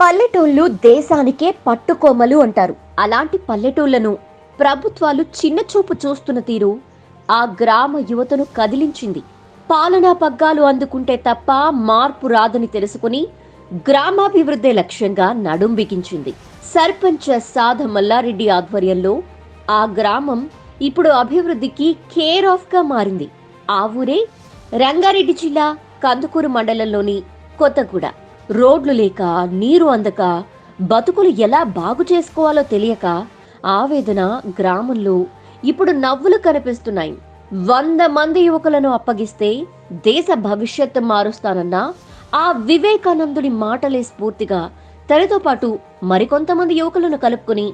పల్లెటూళ్ళు దేశానికే పట్టుకోమలు అంటారు. అలాంటి పల్లెటూళ్లను ప్రభుత్వాలు చిన్నచూపు చూస్తున్న తీరు ఆ గ్రామ యువతను కదిలించింది. పాలనా పగ్గాలు అందుకుంటే తప్ప మార్పు రాదని తెలుసుకుని గ్రామాభివృద్ధి లక్ష్యంగా నడుం బిగించింది. సర్పంచ్ సాధ మల్లారెడ్డి ఆధ్వర్యంలో ఆ గ్రామం ఇప్పుడు అభివృద్ధికి కేర్ ఆఫ్ గా మారింది. ఆ ఊరే రంగారెడ్డి జిల్లా కందుకూరు మండలంలోని కొత్తగూడ. రోడ్లు లేక, నీరు అందక, బతుకులు ఎలా బాగు చేసుకోవాలో తెలియక ఆవేదన గ్రామంలో ఇప్పుడు నవ్వులు కనిపిస్తున్నాయి. 100 మంది యువకులను అప్పగిస్తే దేశ భవిష్యత్తు మారుస్తానన్న ఆ వివేకానందుడి మాటలే స్ఫూర్తిగా తనతో పాటు మరికొంతమంది యువకులను కలుపుకుని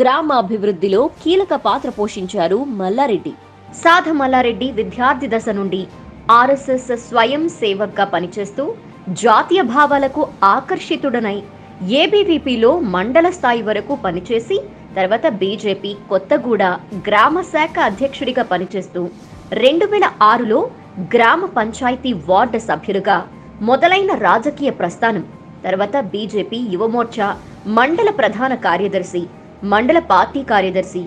గ్రామ అభివృద్ధిలో కీలక పాత్ర పోషించారు మల్లారెడ్డి. సాధ మల్లారెడ్డి విద్యార్థి దశ నుండి ఆర్ఎస్ఎస్ స్వయం సేవక్గా పనిచేస్తూ జాతీయ భావాలకు ఆకర్షితుడనై ఏబీవీపీలో మండల స్థాయి వరకు పనిచేసి తర్వాత బీజేపీ కొత్తగూడ గ్రామ శాఖ అధ్యక్షుడిగా పనిచేస్తూ 2006లో గ్రామ పంచాయతీ వార్డు సభ్యులుగా మొదలైన రాజకీయ ప్రస్థానం. తర్వాత బీజేపీ యువమోర్చా మండల ప్రధాన కార్యదర్శి, మండల పార్టీ కార్యదర్శి.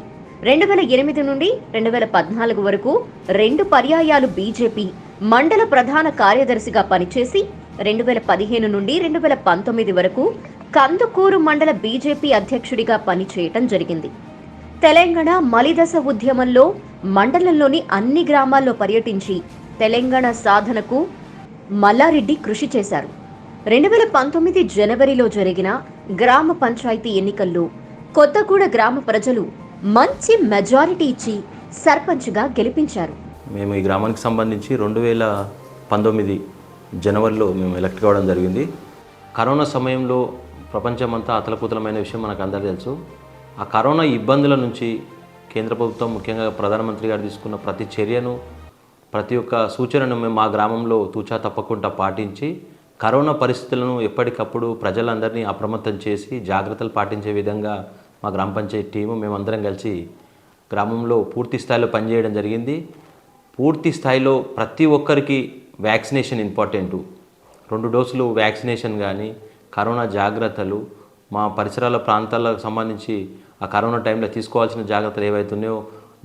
2008 నుండి 2014 వరకు 2 పర్యాయాలు బీజేపీ మండల ప్రధాన కార్యదర్శిగా పనిచేసి 2015 నుండి 2019 వరకు కందుకూరు మండల బీజేపీ అధ్యక్షుడిగా పనిచేయటం జరిగింది. తెలంగాణ మలిదశ ఉద్యమంలో మండలంలోని అన్ని గ్రామాల్లో పర్యటించి తెలంగాణ సాధనకు మల్లారెడ్డి కృషి చేశారు. 2019 జనవరిలో జరిగిన గ్రామ పంచాయతీ ఎన్నికల్లో కొత్తగూడ గ్రామ ప్రజలు మంచి మెజారిటీ ఇచ్చి సర్పంచ్గా గెలిపించారు. మేము ఈ గ్రామానికి సంబంధించి 2019 జనవరిలో మేము ఎలక్ట్ కావడం జరిగింది. కరోనా సమయంలో ప్రపంచమంతా అతలకుతలమైన విషయం మనకు అందరూ తెలుసు. ఆ కరోనా ఇబ్బందుల నుంచి కేంద్ర ప్రభుత్వం, ముఖ్యంగా ప్రధానమంత్రి గారు తీసుకున్న ప్రతి చర్యను, ప్రతి ఒక్క సూచనను మేము మా గ్రామంలో తూచా తప్పకుండా పాటించి కరోనా పరిస్థితులను ఎప్పటికప్పుడు ప్రజలందరినీ అప్రమత్తం చేసి జాగ్రత్తలు పాటించే విధంగా మా గ్రామ పంచాయతీ టీము మేమందరం కలిసి గ్రామంలో పూర్తి స్థాయిలో పనిచేయడం జరిగింది. పూర్తి స్థాయిలో ప్రతి ఒక్కరికి వ్యాక్సినేషన్ ఇంపార్టెంటు. 2 డోసులు వ్యాక్సినేషన్ కానీ, కరోనా జాగ్రత్తలు, మా పరిసరాల ప్రాంతాలకు సంబంధించి ఆ కరోనా టైంలో తీసుకోవాల్సిన జాగ్రత్తలు ఏవైతున్నాయో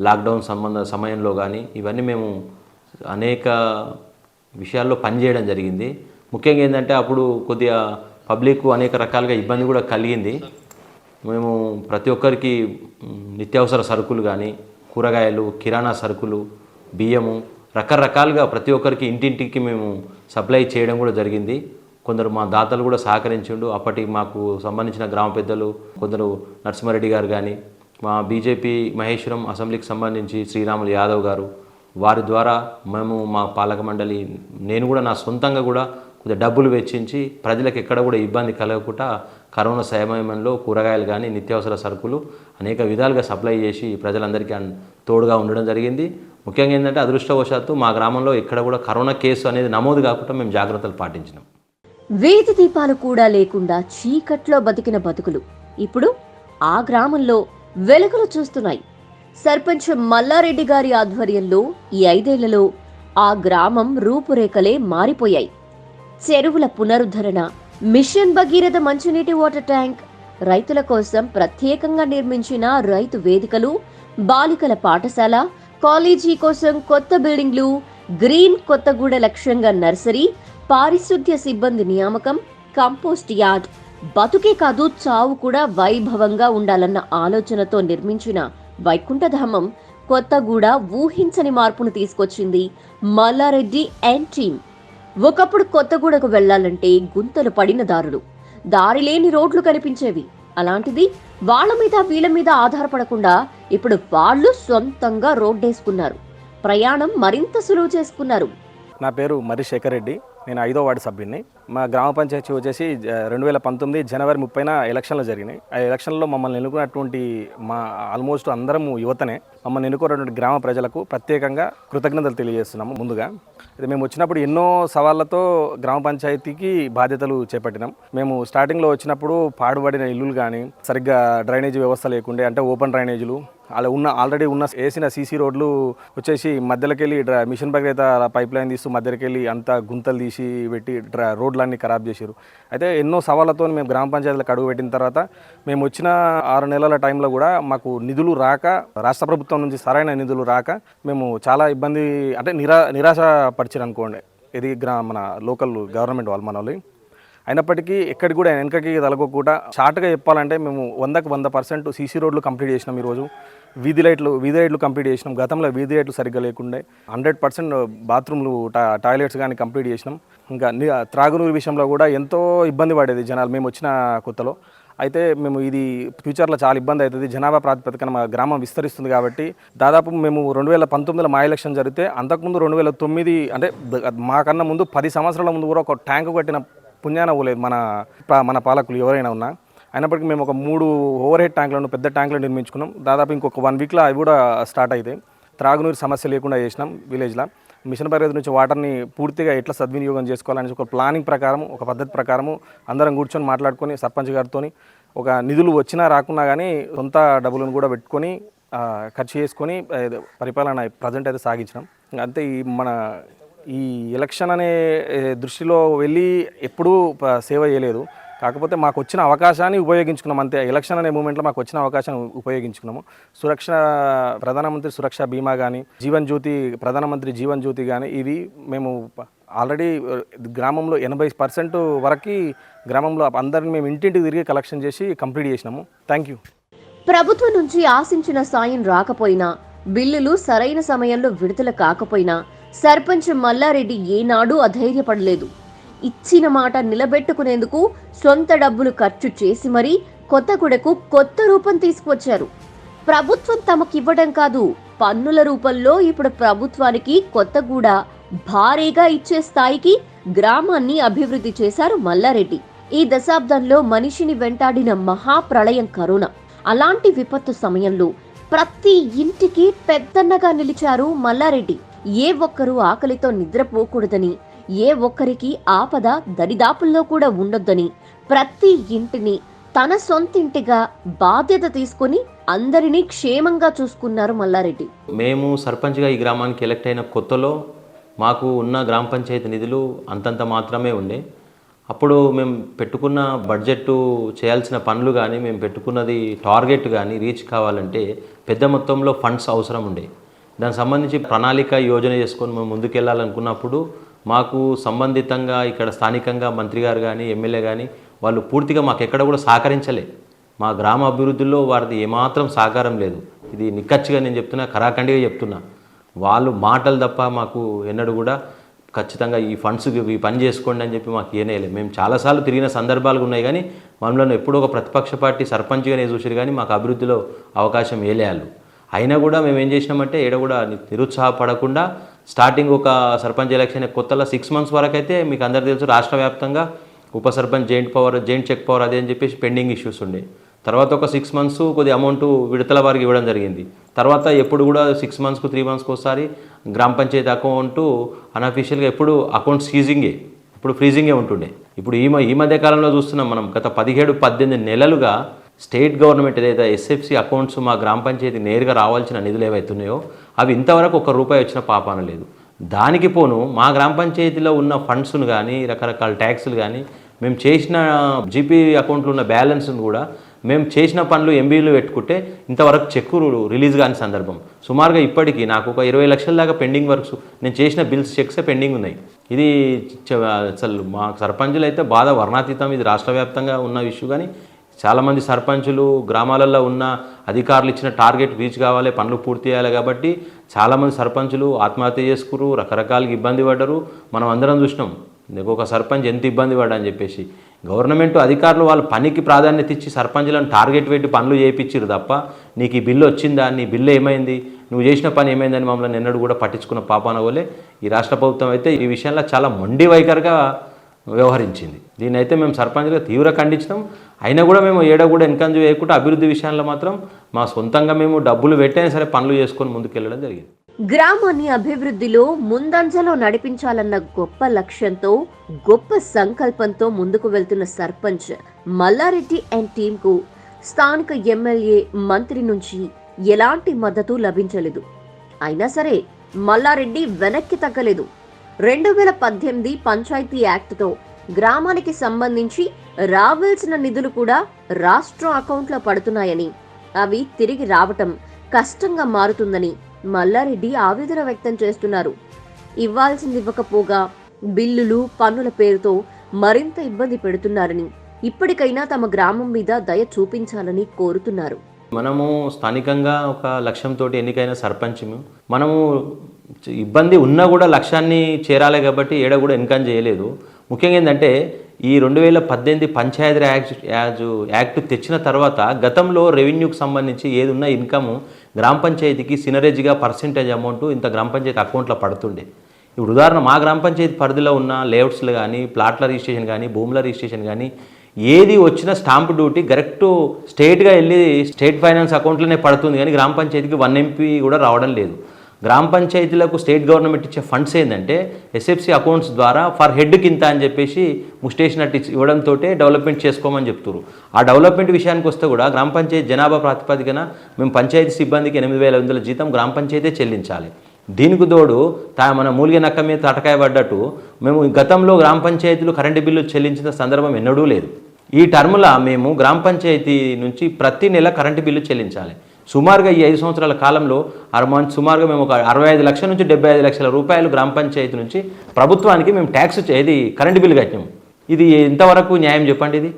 లాక్డౌన్ సమయంలో కానీ ఇవన్నీ మేము అనేక విషయాల్లో పనిచేయడం జరిగింది. ముఖ్యంగా ఏంటంటే అప్పుడు కొద్దిగా పబ్లిక్ అనేక రకాలుగా ఇబ్బంది కూడా కలిగింది. మేము ప్రతి ఒక్కరికి నిత్యావసర సరుకులు కానీ, కూరగాయలు, కిరాణా సరుకులు, బియ్యము రకరకాలుగా ప్రతి ఒక్కరికి ఇంటింటికి మేము సప్లై చేయడం కూడా జరిగింది. కొందరు మా దాతలు కూడా సహకరించిండు. అప్పటికి మాకు సంబంధించిన గ్రామ పెద్దలు కొందరు నరసింహారెడ్డి గారు కానీ, మా బీజేపీ మహేశ్వరం అసెంబ్లీకి సంబంధించి శ్రీరాములు యాదవ్ గారు, వారి ద్వారా మేము మా పాలక మండలి, నేను కూడా నా సొంతంగా కూడా కొద్దిగా డబ్బులు వెచ్చించి ప్రజలకు ఎక్కడ కూడా ఇబ్బంది కలగకుండా కరోనా సమయంలో కూరగాయలు కానీ, నిత్యావసర సరుకులు అనేక విధాలుగా సప్లై చేసి ప్రజలందరికీ తోడుగా ఉండడం జరిగింది. ముఖ్యంగా ఏంటంటే అదృష్టవశాత్తు మా గ్రామంలో ఎక్కడ కూడా కరోనా కేసు అనేది నమోదు కాకుండా మేము జాగ్రత్తలు పాటించినాం. వీధి దీపాలు కూడా లేకుండా చీకట్లో బతికిన బతుకులు ఇప్పుడు ఆ గ్రామంలో వెలుగులు చూస్తున్నాయి. సర్పంచ్ మల్లారెడ్డి గారి ఆధ్వర్యంలో ఈ 5 ఏళ్లలో ఆ గ్రామం రూపురేఖలే మారిపోయాయి. చెరువుల పునరుద్ధరణ, మిషన్ భగీరథ మంచినీటి వాటర్ ట్యాంక్, రైతుల కోసం ప్రత్యేకంగా నిర్మించిన రైతు వేదికలు, బాలికల పాఠశాల, కాలేజీ కోసం కొత్త బిల్డింగ్లు, గ్రీన్ కొత్తగూడ లక్ష్యంగా నర్సరీ, పారిశుద్ధ్య సిబ్బంది నియామకం, కంపోస్ట్ యార్డ్, బతుకే కాదు చావు కూడా వైభవంగా ఉండాలన్న ఆలోచనతో నిర్మించిన వైకుంఠధామం కొత్తగూడ ఊహించని మార్పును తీసుకొచ్చింది మల్లారెడ్డి అండ్ టీమ్. ఒకప్పుడు కొత్తగూడకు వెళ్లాలంటే గుంతలు పడిన దారి లేని రోడ్లు కనిపించేవి. అలాంటిది వాళ్ళ మీద వీళ్ళ మీద ఆధారపడకుండా ఇప్పుడు వాళ్ళు సొంతంగా రోడ్డేసుకున్నారు. ప్రయాణం మరింత సులువు చేసుకున్నారు. నా పేరు మరి శేఖర్ రెడ్డి. నేను 5వ వార్డు సభ్యుడిని. మా గ్రామ పంచాయతీ వచ్చేసి 2019 జనవరి 30న ఎలక్షన్లు జరిగినాయి. ఆ ఎలక్షన్లో మమ్మల్ని ఎన్నుకున్నటువంటి మా ఆల్మోస్ట్ అందరము యువతనే. మమ్మల్ని ఎన్నుకున్నటువంటి గ్రామ ప్రజలకు ప్రత్యేకంగా కృతజ్ఞతలు తెలియజేస్తున్నాము. ముందుగా ఇది మేము వచ్చినప్పుడు ఎన్నో సవాళ్లతో గ్రామ పంచాయతీకి బాధ్యతలు చేపట్టినాం. మేము స్టార్టింగ్లో వచ్చినప్పుడు పాడుబడిన ఇల్లులు కానీ, సరిగ్గా డ్రైనేజీ వ్యవస్థ లేకుండే, అంటే ఓపెన్ డ్రైనేజీలు, అలా ఆల్రెడీ ఉన్న వేసిన సీసీ రోడ్లు వచ్చేసి మధ్యలోకి వెళ్ళి మిషన్ భగీరథ పైప్ లైన్ తీస్తూ మధ్యలోకి వెళ్ళి అంతా గుంతలు తీసి పెట్టి రోడ్లన్నీ ఖరాబ్ చేశారు. అయితే ఎన్నో సవాళ్ళతో మేము గ్రామ పంచాయతీలకు అడుగు పెట్టిన తర్వాత మేము వచ్చిన 6 నెలల టైంలో కూడా మాకు నిధులు రాక, రాష్ట్ర ప్రభుత్వం నుంచి సరైన నిధులు రాక మేము చాలా ఇబ్బంది అంటే నిరాశ పరిచారు అనుకోండి. ఇది మన లోకల్ గవర్నమెంట్ మన వాళ్ళు. అయినప్పటికీ ఎక్కడికి కూడా వెనకకి తలగకుండా షార్ట్గా చెప్పాలంటే మేము 100% సీసీ రోడ్లు కంప్లీట్ చేసినాం. ఈరోజు వీధి లైట్లు కంప్లీట్ చేసినాం. గతంలో వీధి లైట్లు సరిగ్గా లేకుండే 100% బాత్రూమ్లు టాయిలెట్స్ కానీ కంప్లీట్ చేసినాం. ఇంకా త్రాగునీరు విషయంలో కూడా ఎంతో ఇబ్బంది పడేది జనాలు మేము వచ్చిన కొత్తలో. అయితే మేము ఇది ఫ్యూచర్లో చాలా ఇబ్బంది అవుతుంది, జనాభా ప్రాతిపదికన మా గ్రామం విస్తరిస్తుంది కాబట్టి దాదాపు మేము 2019లో మా ఎలక్షన్ జరిగితే అంతకుముందు 2009 అంటే మాకన్నా ముందు 10 సంవత్సరాల ముందు కూడా ఒక ట్యాంకు కట్టిన పుణ్యాన పోలేదు మన పాలకులు ఎవరైనా ఉన్నా. అయినప్పటికీ మేము ఒక 3 ఓవర్ హెడ్ ట్యాంకులను పెద్ద ట్యాంకులు నిర్మించుకున్నాం. దాదాపు ఇంకొక 1 వీక్లో అవి కూడా స్టార్ట్ అవుతాయి. త్రాగునీరు సమస్య లేకుండా చేసినాం విలేజ్లో. మిషన్ భగీరథ నుంచి వాటర్ని పూర్తిగా ఎట్లా సద్వినియోగం చేసుకోవాలని ఒక ప్లానింగ్ ప్రకారం, ఒక పద్ధతి ప్రకారము అందరం కూర్చొని మాట్లాడుకొని సర్పంచ్ గారితో ఒక నిధులు వచ్చినా రాకున్నా కానీ సొంత డబ్బులను కూడా పెట్టుకొని ఖర్చు చేసుకొని పరిపాలన ప్రజెంట్ అయితే సాగించినాం. అంతే ఈ ఎలక్షన్ అనే దృష్టిలో వెళ్ళి ఎప్పుడూ సేవ చేయలేదు. కాకపోతే మాకు వచ్చిన అవకాశాన్ని ఉపయోగించుకున్నాం అంతే. ఎలక్షన్ అనే మూమెంట్లో మాకు వచ్చిన అవకాశాన్ని ఉపయోగించుకున్నాము. ప్రధానమంత్రి సురక్ష బీమా కానీ, ప్రధానమంత్రి జీవన్ జ్యోతి కానీ ఇవి మేము ఆల్రెడీ గ్రామంలో 80% వరకు గ్రామంలో అందరిని మేము ఇంటింటికి తిరిగి కలెక్షన్ చేసి కంప్లీట్ చేసినాము. Thank you. ప్రభుత్వం నుంచి ఆశించిన సాయం రాకపోయినా, బిల్లులు సరైన సమయంలో విడుదల కాకపోయినా సర్పంచ్ మల్లారెడ్డి ఏనాడూ అధైర్యపడలేదు. ఇచ్చిన మాట నిలబెట్టుకునేందుకు సొంత డబ్బులు ఖర్చు చేసి మరీ కొత్తగూడకు కొత్త రూపం తీసుకువచ్చారు. ప్రభుత్వం తమకివ్వడం కాదు, పన్నుల రూపంలో ఇప్పుడు ప్రభుత్వానికి కొత్తగూడ భారీగా ఇచ్చే స్థాయికి గ్రామాన్ని అభివృద్ధి చేశారు మల్లారెడ్డి. ఈ దశాబ్దంలో మనిషిని వెంటాడిన మహాప్రళయం కరోనా. అలాంటి విపత్తు సమయంలో ప్రతి ఇంటికి పెద్దన్నగా నిలిచారు మల్లారెడ్డి. ఏ ఒక్కరూ ఆకలితో నిద్రపోకూడదని, ఏ ఒక్కరికి ఆపద దరిదాపుల్లో కూడా ఉండొద్దని ప్రతి ఇంటిని తన సొంతింటిగా బాధ్యత తీసుకుని అందరినీ క్షేమంగా చూసుకున్నారు మల్లారెడ్డి. మేము సర్పంచ్గా ఈ గ్రామానికి ఎలక్ట్ అయిన కొత్తలో మాకు ఉన్న గ్రామ పంచాయతీ నిధులు అంతంత మాత్రమే ఉండే. అప్పుడు మేము పెట్టుకున్న బడ్జెట్ చేయాల్సిన పనులు కానీ, మేము పెట్టుకున్నది టార్గెట్ కానీ రీచ్ కావాలంటే పెద్ద మొత్తంలో ఫండ్స్ అవసరం ఉండే. దానికి సంబంధించి ప్రణాళిక యోజన చేసుకొని మేము ముందుకెళ్ళాలనుకున్నప్పుడు మాకు సంబంధితంగా ఇక్కడ స్థానికంగా మంత్రి గారు కానీ, ఎమ్మెల్యే కానీ వాళ్ళు పూర్తిగా మాకు ఎక్కడ కూడా సహకరించలే. మా గ్రామ అభివృద్ధిలో వారిది ఏమాత్రం సహకారం లేదు. ఇది నిక్కచ్చిగా నేను చెప్తున్నా, ఖరాఖండిగా చెప్తున్నా. వాళ్ళు మాటలు తప్ప మాకు ఎన్నడూ కూడా ఖచ్చితంగా ఈ ఫండ్స్ ఈ పని చేసుకోండి అని చెప్పి మాకు ఏనేయలేదు. మేము చాలాసార్లు తిరిగిన సందర్భాలు ఉన్నాయి కానీ మనలో ఎప్పుడూ ఒక ప్రతిపక్ష పార్టీ సర్పంచ్గానే చూసారు కానీ మాకు అభివృద్ధిలో అవకాశం ఏలేయాలి. అయినా కూడా మేము ఏం చేసినామంటే ఏడ కూడా నిరుత్సాహపడకుండా స్టార్టింగ్ ఒక సర్పంచ్ ఎలక్షన్ కొత్తలో 6 months వరకు అయితే మీకు అందరికీ తెలుసు రాష్ట్ర వ్యాప్తంగా ఉప సర్పంచ్ జాయింట్ చెక్ పవర్ అదే అని చెప్పేసి పెండింగ్ ఇష్యూస్ ఉండే. తర్వాత ఒక 6 months కొద్ది అమౌంట్ విడతల వారికి ఇవ్వడం జరిగింది. తర్వాత ఎప్పుడు కూడా 6 monthsకు 3 monthsకు ఒకసారి గ్రామ పంచాయతీ అకౌంటు అన్అఫీషియల్గా ఎప్పుడు అకౌంట్ ఇప్పుడు ఫ్రీజింగే ఉంటుండే. ఇప్పుడు ఈ మధ్య కాలంలో చూస్తున్నాం మనం గత 17-18 నెలలుగా స్టేట్ గవర్నమెంట్ ఏదైతే ఎస్ఎఫ్సి అకౌంట్స్ మా గ్రామ పంచాయతీ నేరుగా రావాల్సిన నిధులు ఏవైతున్నాయో అవి ఇంతవరకు ₹1 వచ్చిన పాపాన లేదు. దానికి పోను మా గ్రామ పంచాయతీలో ఉన్న ఫండ్స్ను కానీ, రకరకాల ట్యాక్సులు కానీ, మేము చేసిన జీపీ అకౌంట్లో ఉన్న బ్యాలెన్స్ను కూడా మేము చేసిన పనులు ఎంబీలు పెట్టుకుంటే ఇంతవరకు చెక్కు రిలీజ్ కాని సందర్భం. సుమారుగా ఇప్పటికీ నాకు ఒక 20 లక్షల దాకా పెండింగ్ వర్క్స్ నేను చేసిన బిల్స్ చెక్సే పెండింగ్ ఉన్నాయి. ఇది అసలు మా సర్పంచులు అయితే బాధ వర్ణాతీతం. ఇది రాష్ట్ర వ్యాప్తంగా ఉన్న ఇష్యూ. కానీ చాలామంది సర్పంచులు గ్రామాలలో ఉన్న అధికారులు ఇచ్చిన టార్గెట్ రీచ్ కావాలి, పనులు పూర్తి చేయాలి కాబట్టి చాలామంది సర్పంచులు ఆత్మహత్య చేసుకురు, రకరకాలుగా ఇబ్బంది పడ్డరు. మనం అందరం చూసినాం ఒక సర్పంచ్ ఎంత ఇబ్బంది పడ్డా అని చెప్పేసి. గవర్నమెంట్ అధికారులు వాళ్ళ పనికి ప్రాధాన్యత ఇచ్చి సర్పంచులను టార్గెట్ పెట్టి పనులు చేయించారు తప్ప నీకు ఈ బిల్లు వచ్చిందా, నీ బిల్లు ఏమైంది, నువ్వు చేసిన పని ఏమైందని మమ్మల్ని ఎన్నడూ కూడా పట్టించుకున్న పాపాన వల్లే ఈ రాష్ట్ర ప్రభుత్వం అయితే ఈ విషయంలో చాలా మొండి వైఖరిగా వ్యవహరించింది. దీని అయితే మేము సర్పంచ్గా తీవ్ర ఖండించినాం. అయినా కూడా మేము కూడా ఎన్కరేజ్ చేయకుండా అభివృద్ధి విషయాల్లో మాత్రం మా సొంతంగా మేము డబ్బులు పెట్టైనా సరే పనులు చేసుకొని ముందుకెళ్ళడం జరిగింది. గ్రామాన్ని అభివృద్ధిలో ముందంజలో నడిపించాలన్న గొప్ప లక్ష్యంతో, గొప్ప సంకల్పంతో ముందుకు వెళ్తున్న సర్పంచ్ మల్లారెడ్డి అండ్ టీంకు స్థానిక ఎమ్మెల్యే, మంత్రి నుంచి ఎలాంటి మద్దతు లభించలేదు. అయినా సరే మల్లారెడ్డి వెనక్కి తగ్గలేదు. 2018 పంచాయతీ యాక్ట్తో గ్రామానికి సంబంధించి రావాల్సిన నిధులు కూడా రాష్ట్రం అకౌంట్లో పడుతున్నాయని, అవి తిరిగి రావటం కష్టంగా మారుతుందని మల్లారెడ్డి ఆవేదన వ్యక్తం చేస్తున్నారు. ఇవ్వాల్సింది ఇవ్వకపోగా బిల్లులు, పన్నుల పేరుతో మరింత ఇబ్బంది పెడుతున్నారని, ఇప్పటికైనా తమ గ్రామం మీద దయ చూపించాలని కోరుతున్నారు. మనము స్థానికంగా ఒక లక్ష్యంతో ఎన్నికైన సర్పంచ్ మనము ఇబ్బంది ఉన్నా కూడా లక్ష్యాన్ని చేరాలి కాబట్టి ఏడ కూడా ఇన్కమ్ చేయలేదు. ముఖ్యంగా ఏంటంటే ఈ 2018 పంచాయతీ యాక్ట్ తెచ్చిన తర్వాత గతంలో రెవెన్యూకి సంబంధించి ఏది ఉన్న ఇన్కమ్ గ్రామ పంచాయతీకి సినరేజ్గా పర్సెంటేజ్ అమౌంట్ ఇంత గ్రామ పంచాయతీ అకౌంట్లో పడుతుండే. ఇప్పుడు ఉదాహరణ మా గ్రామ పంచాయతీ పరిధిలో ఉన్న లేఅవుట్స్లు కానీ, ప్లాట్ల రిజిస్ట్రేషన్ కానీ, భూముల రిజిస్ట్రేషన్ కానీ ఏది వచ్చినా స్టాంప్ డ్యూటీ కరెక్ట్ స్టేట్గా వెళ్ళి స్టేట్ ఫైనాన్స్ అకౌంట్లోనే పడుతుంది. కానీ గ్రామ పంచాయతీకి 1 MP కూడా రావడం లేదు. గ్రామ పంచాయతీలకు స్టేట్ గవర్నమెంట్ ఇచ్చే ఫండ్స్ ఏంటంటే SFC అకౌంట్స్ ద్వారా ఫర్ హెడ్ కింద అని చెప్పేసి ముస్టేషన్ ఇవ్వడంతో డెవలప్మెంట్ చేసుకోమని చెప్తారు. ఆ డెవలప్మెంట్ విషయానికి వస్తే కూడా గ్రామ పంచాయతీ జనాభా ప్రాతిపదికన మేము పంచాయతీ సిబ్బందికి 8,500 జీతం గ్రామ పంచాయతీ చెల్లించాలి. దీనికి తోడు మన మూలిగ నక్క మీద తటకాయ పడ్డట్టు మేము గతంలో గ్రామ పంచాయతీలు కరెంటు బిల్లు చెల్లించిన సందర్భం ఎన్నడూ లేదు. ఈ టర్ములా మేము గ్రామ పంచాయతీ నుంచి ప్రతి నెల కరెంటు బిల్లు చెల్లించాలి. సుమారుగా ఈ 5 సంవత్సరాల కాలంలో సుమారుగా మేము ఒక 65 లక్షల నుంచి 75 లక్షల రూపాయలు గ్రామ పంచాయతీ నుంచి ప్రభుత్వానికి మేము ట్యాక్స్ ఇది కరెంటు బిల్లు కట్టినాము. ఇది ఎంతవరకు న్యాయం చెప్పండి? ఇది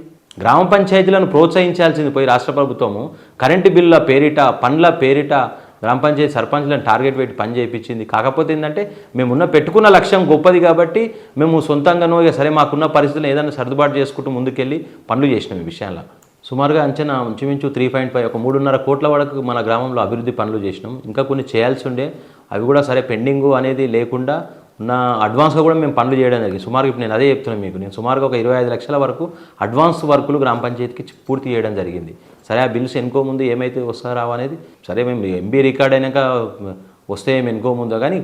గ్రామ పంచాయతీలను ప్రోత్సహించాల్సింది పోయి రాష్ట్ర ప్రభుత్వము కరెంటు బిల్లుల పేరిట, పనుల పేరిట గ్రామ పంచాయతీ సర్పంచ్లను టార్గెట్ పెట్టి పని చేయించింది. కాకపోతే ఏంటంటే మేమున్న పెట్టుకున్న లక్ష్యం గొప్పది కాబట్టి మేము సొంతంగానో ఇక సరే మాకున్న పరిస్థితులు ఏదైనా సర్దుబాటు చేసుకుంటూ ముందుకెళ్ళి పనులు చేసినాం. ఈ విషయంలో సుమారుగా అంచనా ఇంచుమించు 3.5 ఒక 3.5 కోట్ల వరకు మన గ్రామంలో అభివృద్ధి పనులు చేసినాం. ఇంకా కొన్ని చేయాల్సి ఉండే, అవి కూడా సరే పెండింగు అనేది లేకుండా ఉన్న అడ్వాన్స్గా కూడా మేము పనులు చేయడం జరిగింది. సుమారుగా ఇప్పుడు నేను అదే చెప్తున్నాను మీకు, నేను సుమారుగా ఒక 25 లక్షల వరకు అడ్వాన్స్ వర్కులు గ్రామ పంచాయతీకి పూర్తి చేయడం జరిగింది. సరే ఆ బిల్స్ ఎన్కో ముందు ఏమైతే వస్తారావు అనేది సరే మేము MB రికార్డ్ అయినాక వస్తే ఏమి ఎన్కో ముందో, కానీ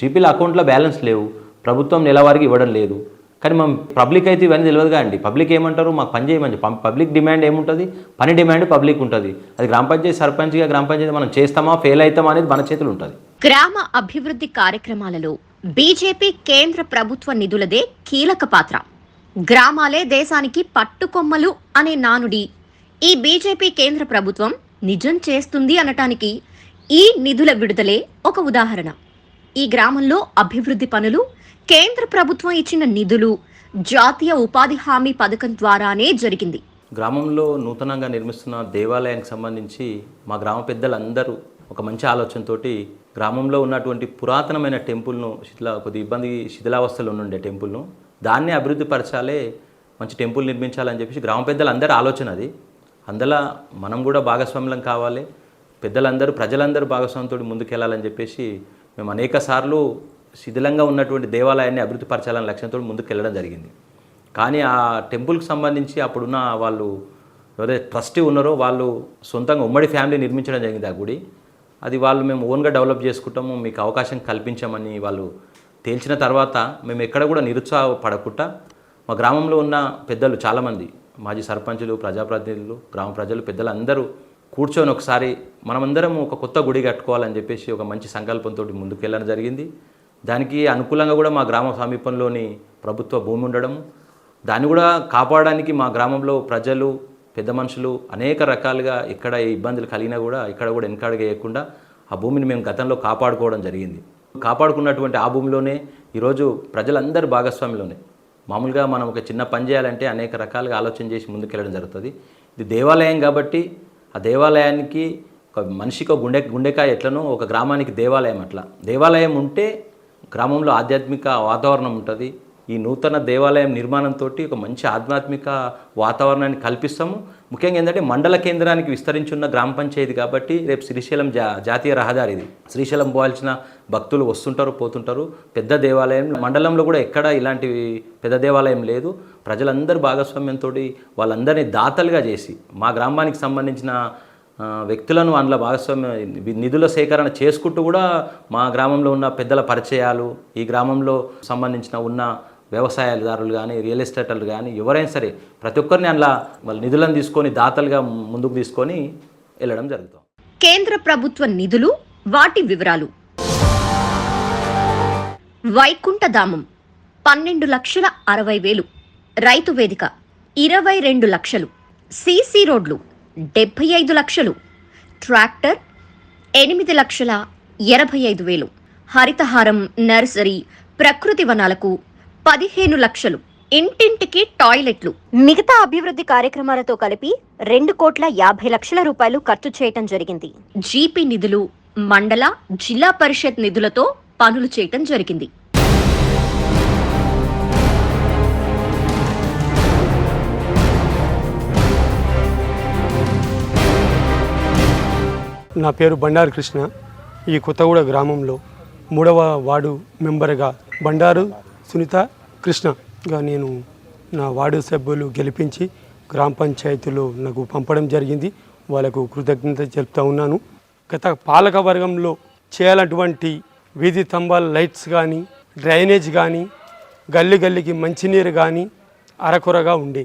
జీపీల అకౌంట్లో బ్యాలెన్స్ లేవు, ప్రభుత్వం నెలవారికి ఇవ్వడం లేదు. కానీ మనం పబ్లిక్ అయితే ఇవన్నీ తెలియదుగా అండి. పబ్లిక్ ఏమంటారు, మాకు పని చేయమని. పబ్లిక్ డిమాండ్ ఏముంటుంది, పని డిమాండ్ పబ్లిక్ ఉంటుంది. అది గ్రామ పంచాయతీ సర్పంచ్గా గ్రామ పంచాయతీ మనం చేస్తామా ఫెయిల్ అవుతామా అనేది మన చేతులు ఉంటుంది. గ్రామ అభివృద్ధి కార్యక్రమాలలో బీజేపీ కేంద్ర ప్రభుత్వ నిధులదే కీలక పాత్ర. గ్రామాలే దేశానికి పట్టుకొమ్మలు అనే నానుడి ఈ బీజేపీ కేంద్ర ప్రభుత్వం నిజం చేస్తుంది అనటానికి ఈ నిధుల విడుదలే ఒక ఉదాహరణ. ఈ గ్రామంలో అభివృద్ధి పనులు కేంద్ర ప్రభుత్వం ఇచ్చిన నిధులు జాతీయ ఉపాధి హామీ పథకం ద్వారానే జరిగింది. గ్రామంలో నూతనంగా నిర్మిస్తున్న దేవాలయానికి సంబంధించి మా గ్రామ పెద్దలందరూ ఒక మంచి ఆలోచనతోటి గ్రామంలో ఉన్నటువంటి పురాతనమైన టెంపుల్ను కొద్ది శిథిలావస్థలో ఉండే టెంపుల్ను దాన్ని అభివృద్ధి పరచాలే, మంచి టెంపుల్ నిర్మించాలని చెప్పేసి గ్రామ పెద్దలందరూ ఆలోచన అది. అందులో మనం కూడా భాగస్వామ్యం కావాలి, ప్రజలందరూ భాగస్వామ్యంతో ముందుకెళ్ళాలని చెప్పేసి మేము అనేక సార్లు శిథిలంగా ఉన్నటువంటి దేవాలయాన్ని అభివృద్ధి పరచాలనే లక్ష్యంతో ముందుకెళ్ళడం జరిగింది. కానీ ఆ టెంపుల్కి సంబంధించి అప్పుడున్న వాళ్ళు ఎవరైతే ట్రస్టీ ఉన్నారో వాళ్ళు సొంతంగా ఉమ్మడి ఫ్యామిలీ నిర్మించడం జరిగింది ఆ గుడి. అది వాళ్ళు మేము ఓన్గా డెవలప్ చేసుకుంటాము, మీకు అవకాశం కల్పించామని వాళ్ళు తేల్చిన తర్వాత మేము ఎక్కడ కూడా నిరుత్సాహపడకుండా మా గ్రామంలో ఉన్న పెద్దలు చాలామంది, మాజీ సర్పంచులు, ప్రజాప్రతినిధులు, గ్రామ ప్రజలు, పెద్దలు అందరూ కూర్చొని ఒకసారి మనమందరం ఒక కొత్త గుడి కట్టుకోవాలని చెప్పేసి ఒక మంచి సంకల్పంతో ముందుకెళ్ళడం జరిగింది. దానికి అనుకూలంగా కూడా మా గ్రామ సమీపంలోని ప్రభుత్వ భూమి ఉండడం, దాన్ని కూడా కాపాడడానికి మా గ్రామంలో ప్రజలు, పెద్ద మనుషులు అనేక రకాలుగా ఎక్కడ ఇబ్బందులు కలిగినా కూడా ఇక్కడ కూడా వెనకాడుగా వేయకుండా ఆ భూమిని మేము గతంలో కాపాడుకోవడం జరిగింది. కాపాడుకున్నటువంటి ఆ భూమిలోనే ఈరోజు ప్రజలందరూ భాగస్వామిలోనే మామూలుగా మనం ఒక చిన్న పని చేయాలంటే అనేక రకాలుగా ఆలోచన చేసి ముందుకెళ్ళడం జరుగుతుంది. ఇది దేవాలయం కాబట్టి ఆ దేవాలయానికి ఒక మనిషికి గుండెకాయ ఎట్లనో ఒక గ్రామానికి దేవాలయం అట్లా. దేవాలయం ఉంటే గ్రామంలో ఆధ్యాత్మిక వాతావరణం ఉంటుంది. ఈ నూతన దేవాలయం నిర్మాణంతో ఒక మంచి ఆధ్యాత్మిక వాతావరణాన్ని కల్పిస్తాము. ముఖ్యంగా ఏంటంటే మండల కేంద్రానికి విస్తరించున్న గ్రామ పంచాయతీ కాబట్టి రేపు శ్రీశైలం జాతీయ రహదారి ఇది. శ్రీశైలం పోవాల్సిన భక్తులు వస్తుంటారు, పోతుంటారు. పెద్ద దేవాలయం మండలంలో కూడా ఎక్కడ ఇలాంటి పెద్ద దేవాలయం లేదు. ప్రజలందరూ భాగస్వామ్యంతో వాళ్ళందరినీ దాతలుగా చేసి మా గ్రామానికి సంబంధించిన వ్యక్తులను అందులో భాగస్వామ్యం నిధుల సేకరణ చేసుకుంటూ కూడా మా గ్రామంలో ఉన్న పెద్దల పరిచయాలు, ఈ గ్రామంలో సంబంధించిన ఉన్న వ్యవసాయదారులు కానీ, రియల్ ఎస్టేటర్లు కానీ ఎవరైనా సరే ప్రతి ఒక్కరిని అందులో వాళ్ళ నిధులను తీసుకొని దాతలుగా ముందుకు తీసుకొని వెళ్ళడం జరుగుతుంది. కేంద్ర ప్రభుత్వ నిధులు, వాటి వివరాలు. వైకుంఠధామం 12,60,000, రైతు వేదిక 22 లక్షలు, సీసీ రోడ్లు 75 లక్షలు, ట్రాక్టర్ 8,85,000, హరితహారం నర్సరీ ప్రకృతి వనాలకు 15 లక్షలు, ఇంటింటికి టాయిలెట్లు, మిగతా అభివృద్ధి కార్యక్రమాలతో కలిపి 2,50,00,000 రూపాయలు ఖర్చు చేయటం జరిగింది. జీపీ నిధులు, మండల జిల్లా పరిషత్ నిధులతో పనులు చేయటం జరిగింది. నా పేరు బండారు కృష్ణ. ఈ కొత్తగూడ గ్రామంలో 3వ వార్డు మెంబర్గా బండారు సునీత కృష్ణగా నేను నా వార్డు సభ్యులు గెలిపించి గ్రామ పంచాయతీలో నాకు పంపడం జరిగింది. వాళ్ళకు కృతజ్ఞత చెప్తా ఉన్నాను. గత పాలక వర్గంలో చేయాలటువంటి వీధి స్తంభాల లైట్స్ కానీ, డ్రైనేజ్ కానీ, గల్లీ గల్లీకి మంచినీరు కానీ అరకొరగా ఉండే.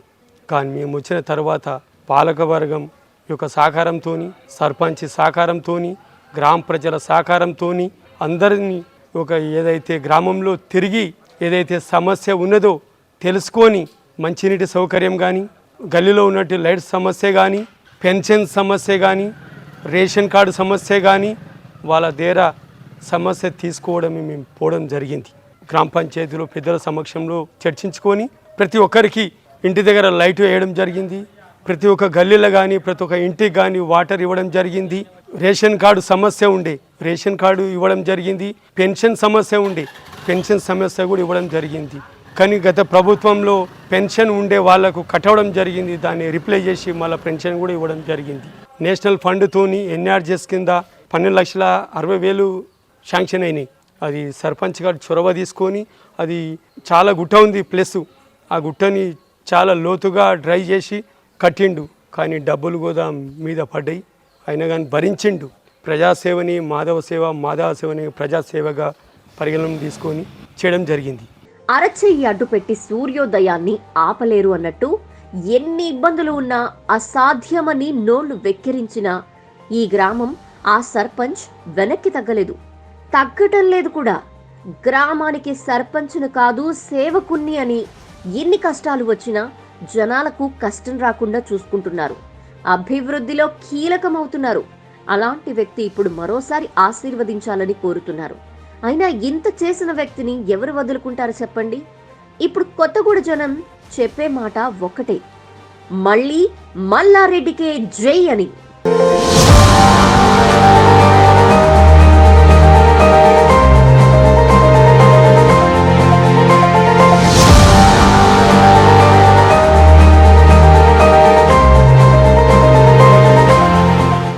కానీ మేము వచ్చిన తర్వాత పాలకవర్గం యొక్క సహకారంతో, సర్పంచ్ సహకారంతో, గ్రామ ప్రజల సహకారంతో అందరినీ ఏదైతే గ్రామంలో తిరిగి ఏదైతే సమస్య ఉన్నదో తెలుసుకొని మంచినీటి సౌకర్యం కానీ, గల్లీలో ఉన్నట్టు లైట్ సమస్య కానీ, పెన్షన్ సమస్య కానీ, రేషన్ కార్డు సమస్య కానీ వాళ్ళ దగ్గర సమస్య తీసుకోవడం మేము పోవడం జరిగింది. గ్రామ పంచాయతీలో పెద్దల సమక్షంలో చర్చించుకొని ప్రతి ఒక్కరికి ఇంటి దగ్గర లైట్ వేయడం జరిగింది. ప్రతి ఒక్క గల్లీలో కానీ ప్రతి ఒక్క ఇంటికి కానీ వాటర్ ఇవ్వడం జరిగింది. రేషన్ కార్డు సమస్య ఉండే, రేషన్ కార్డు ఇవ్వడం జరిగింది. పెన్షన్ సమస్య ఉండే, పెన్షన్ సమస్య కూడా ఇవ్వడం జరిగింది. కానీ గత ప్రభుత్వంలో పెన్షన్ ఉండే వాళ్లకు కట్టవడం జరిగింది. దాన్ని రిప్లై చేసి మళ్ళీ పెన్షన్ కూడా ఇవ్వడం జరిగింది. నేషనల్ ఫండ్తోని ఎన్ఆర్జీఎస్ కింద 12,60,000 శాంక్షన్ అయినాయి. అది సర్పంచ్ గారు చొరవ తీసుకొని అది చాలా గుట్ట ఉంది ప్లస్ ఆ గుట్టని చాలా లోతుగా డ్రై చేసి కట్టిండు. కానీ డబ్బులు కూడా మీద పడ్డాయి. అయినా కానీ భరించిండు. ప్రజాసేవని మాధవ సేవని ప్రజాసేవగా పరిగణన తీసుకొని చేయడం జరిగింది. అరచెయ్యి అడ్డుపెట్టి సూర్యోదయాన్ని ఆపలేరు అన్నట్టు ఎన్ని ఇబ్బందులు ఉన్నా అసాధ్యమని నోళ్లు వెక్కిరించిన ఈ గ్రామం ఆ సర్పంచ్ వెనక్కి తగ్గటం లేదు కూడా. గ్రామానికి సర్పంచ్ను కాదు సేవకుణ్ణి అని ఎన్ని కష్టాలు వచ్చినా జనాలకు కష్టం రాకుండా చూసుకుంటున్నారు. అభివృద్ధిలో కీలకమవుతున్నారు. అలాంటి వ్యక్తి ఇప్పుడు మరోసారి ఆశీర్వదించాలని కోరుతున్నారు. అయినా ఇంత చేసిన వ్యక్తిని ఎవరు వదులుకుంటారు చెప్పండి? ఇప్పుడు కొత్తగూడ జనం చెప్పే మాట ఒక్కటే, మళ్ళీ మల్లారెడ్డికే జై అని.